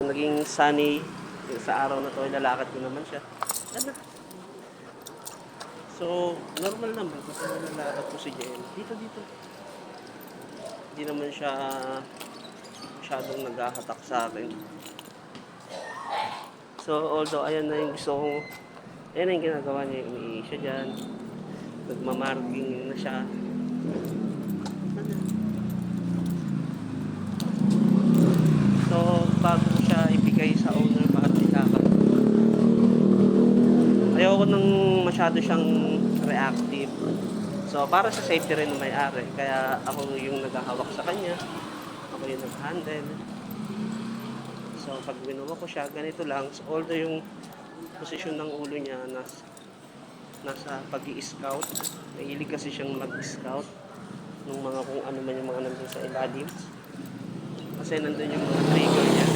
Naging sunny sa araw na to, lalakad ko naman siya. Ano? So, normal naman kasi lalakad ko si JM. Dito. Hindi naman siya masyadong naghahatak sa akin. So, although ayan na yung gusto kong, ayan na yung ginagawa niya, umiihi siya dyan. Nagmamarking na siya. So, bago ko siya ibigay sa owner para ilakad, ayoko nang masyado siyang reactive. So, para sa safety rin ng may-ari, kaya ako yung naghahawak sa kanya, ako yung nag-handle. So, pag binuwa ko siya, ganito lang. So, although yung posisyon ng ulo niya nasa pag-i-scout, mahilig kasi siyang mag-scout ng mga kung ano man yung mga nandun sa ilalim. Kasi nandun yung mga trigger niya.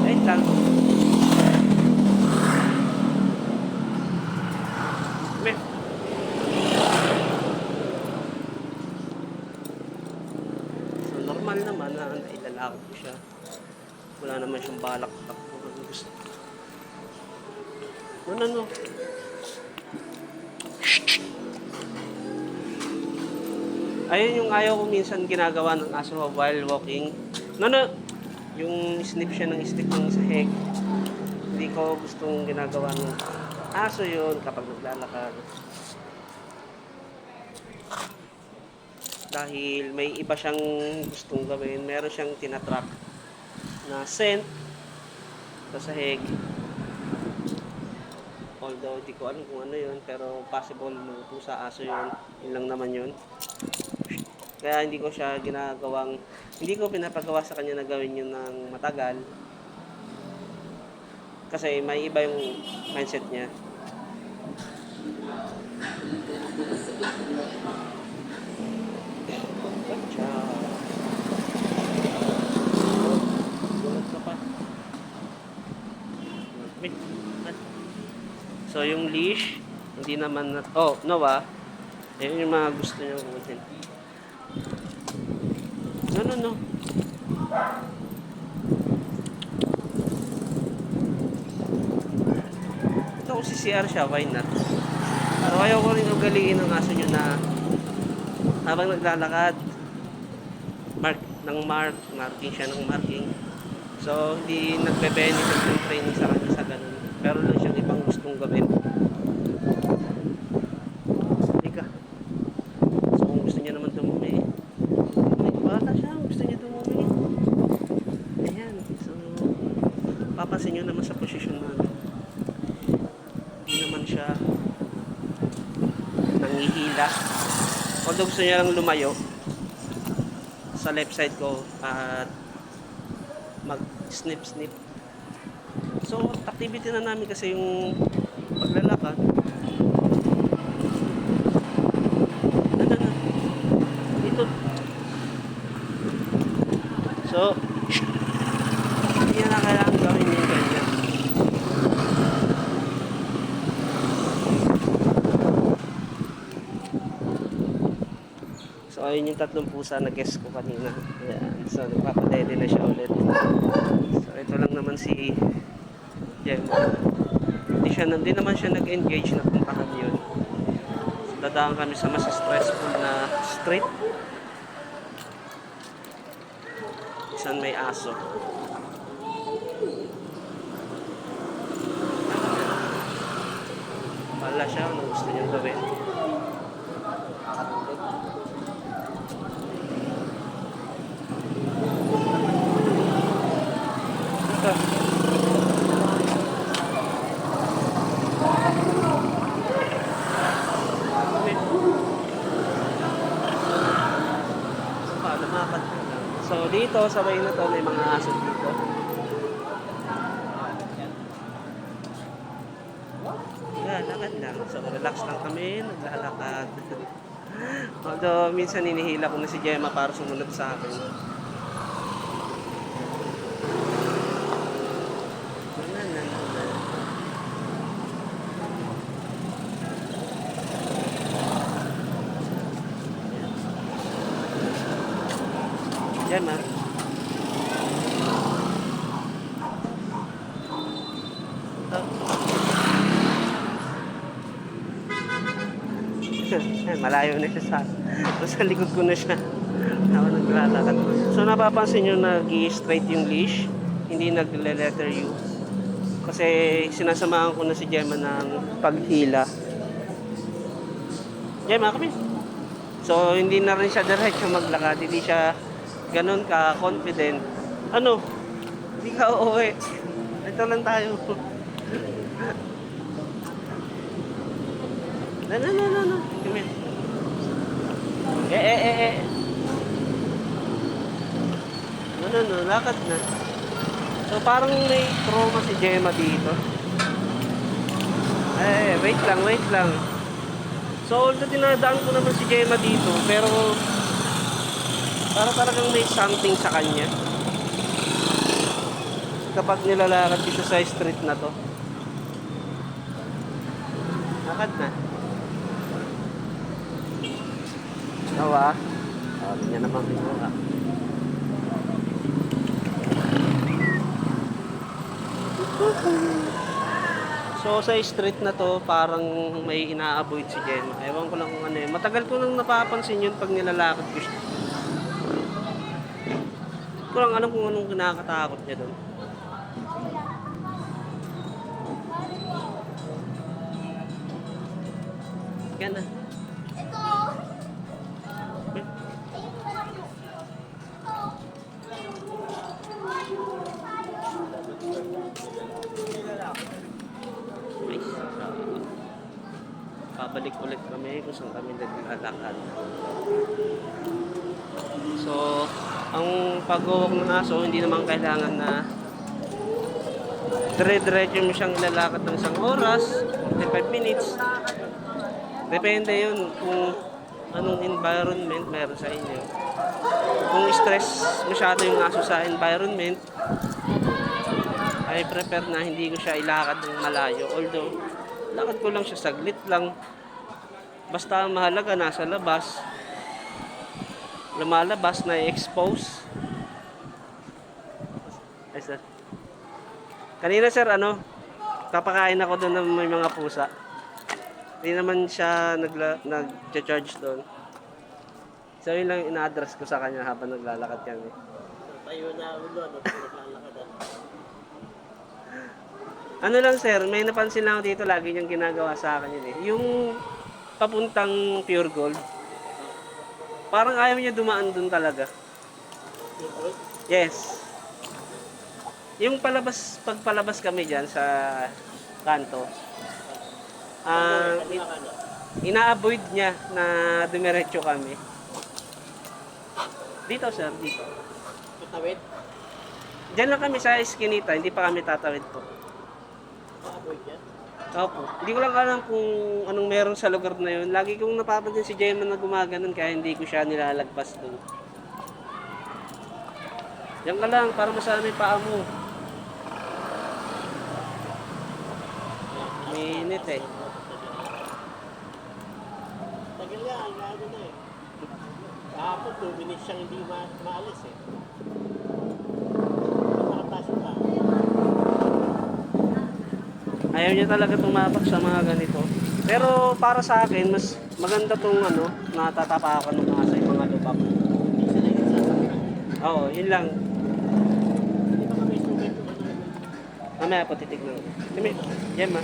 Ayun lang. So, normal naman na ilalakad ko siya. Wala naman siyang balak takbo. No. Ayun yung ayaw ko minsan ginagawa ng aso while walking. No. Yung snip siya ng stick ng sahig. Hindi ko gustong ginagawa ng aso yun kapag naglalakad. Dahil may iba siyang gustong gawin. Meron siyang tinatrack na scent sa sahig. Although di ko alam kung ano yun, pero possible mga pusa, aso yun. Yun lang naman yun. Kaya hindi ko pinapagawa sa kanya na gawin yun ng matagal. Kasi may iba yung mindset niya. So yung leash, hindi naman Noah, ayun yung mga gusto niya kunin. No. Ito kung si CR siya, why not? Pero ayaw ko rin ugaliin ng aso nyo na habang naglalakad, marking siya ng marking. So, hindi nagbe-benefit ng training sa kanya sa ganun. Pero lang siyang ibang gustong gawin. Hindi ka. So, kung gusto niya naman tumumi, bata siya, gusto niya tumumi. Ayan. So, papansin nyo naman sa posisyon na hindi naman siya nangihila. Although gusto niya lang lumayo sa left side ko at mag-snip. So, activity na namin kasi yung paglalakad. Dito. So, hindi na kailangan gawin yung ganyan. So, ayun yung tatlong pusa na guest ko kanina. Ayan. So, nagpapadede na siya ulit. So, ito lang naman si Gemma. Hindi naman siya nag-engage na puntahan yun. So, dadaan kami sa mas stressful na street. Saan may aso. Wala siya, ano gusto niyang gawin. So dito sa way na to may mga aso dito. Yeah, lakad lang. So relax lang kami, naglalakad. Although minsan hinihila ko na si Gemma para sumunod sa akin. Gemma. malayo na siya sa sa likod ko na siya. Ako naglalakad. So napapansin nyo nag-i-straight yung leash, hindi nagle-letter U. Kasi sinasamahan ko na si Gemma ng paghila. Gemma, kami. So hindi na rin siya diretso maglakad, hindi siya ganun ka-confident. Ano? Hindi ka uuwi. Ito lang tayo. No. Come here. Eh. No. Lakad na. So, parang may trauma si Gemma dito. Wait lang. So, although dinadaan ko naman si Gemma dito, pero para talagang may something sa kanya. Kapag nilalakad dito sa street na to. Lakad na. Nawa. Sabi niya naman binuha. So sa street na to, parang may ina-avoid si Gemma. Ewan ko lang kung ano eh. Matagal ko nang napapansin yun pag nilalakad ko siya. Hindi ko lang alam kung anong kinakatakot niya doon. Yan na. Babalik ulit kami kung saan kami naglalakad. So, ang pag-walk ng aso, hindi naman kailangan na dire-diretso mo siyang ilalakad ng isang oras, 45 minutes. Depende yun kung anong environment meron sa inyo. Kung stress masyado yung aso sa environment, I prefer na hindi ko siya ilakad ng malayo. Although, lakad ko lang siya saglit lang. Basta ang mahalaga nasa labas. Lumalabas na i-expose. Ay, sir. Kanina sir, kapakain ako doon ng may mga pusa. Hindi naman siya nag-charge doon. So yun lang ina-address ko sa kanya habang naglalakad kami. Tayo na ulo, naglalakad. Ano lang sir, may napansin lang ako dito, lagi niyang ginagawa sa akin yun eh. Yung papuntang Pure Gold, parang ayaw niya dumaan dun talaga. Yes. Yung pagpalabas kami dyan sa kanto, ina-avoid niya na dumiretso kami. Dito sir, dito. Patawid? Diyan lang kami sa eskinita, hindi pa kami tatawid po. Pa-avoid yan? Opo. Hindi ko lang alam kung anong meron sa lugar na yun. Lagi kong napapansin si Gemma na gumaganon kaya hindi ko siya nilalagpas doon. Yan ka lang, para masama yung paa mo. Minute eh. Tagal yan, gano'n na eh. Kahapon, 2 minutes siyang hindi maalis eh. Nakapasok ka. Ayaw niya talaga tumapak sa mga ganito. Pero para sa akin, mas maganda tong natatapakan ng mga sa mga lubak. Hindi sila yung sasakyan. Oo, yun lang. Hindi ba kami sugat yung Mamaya po titignan ko. Kami, Gemma.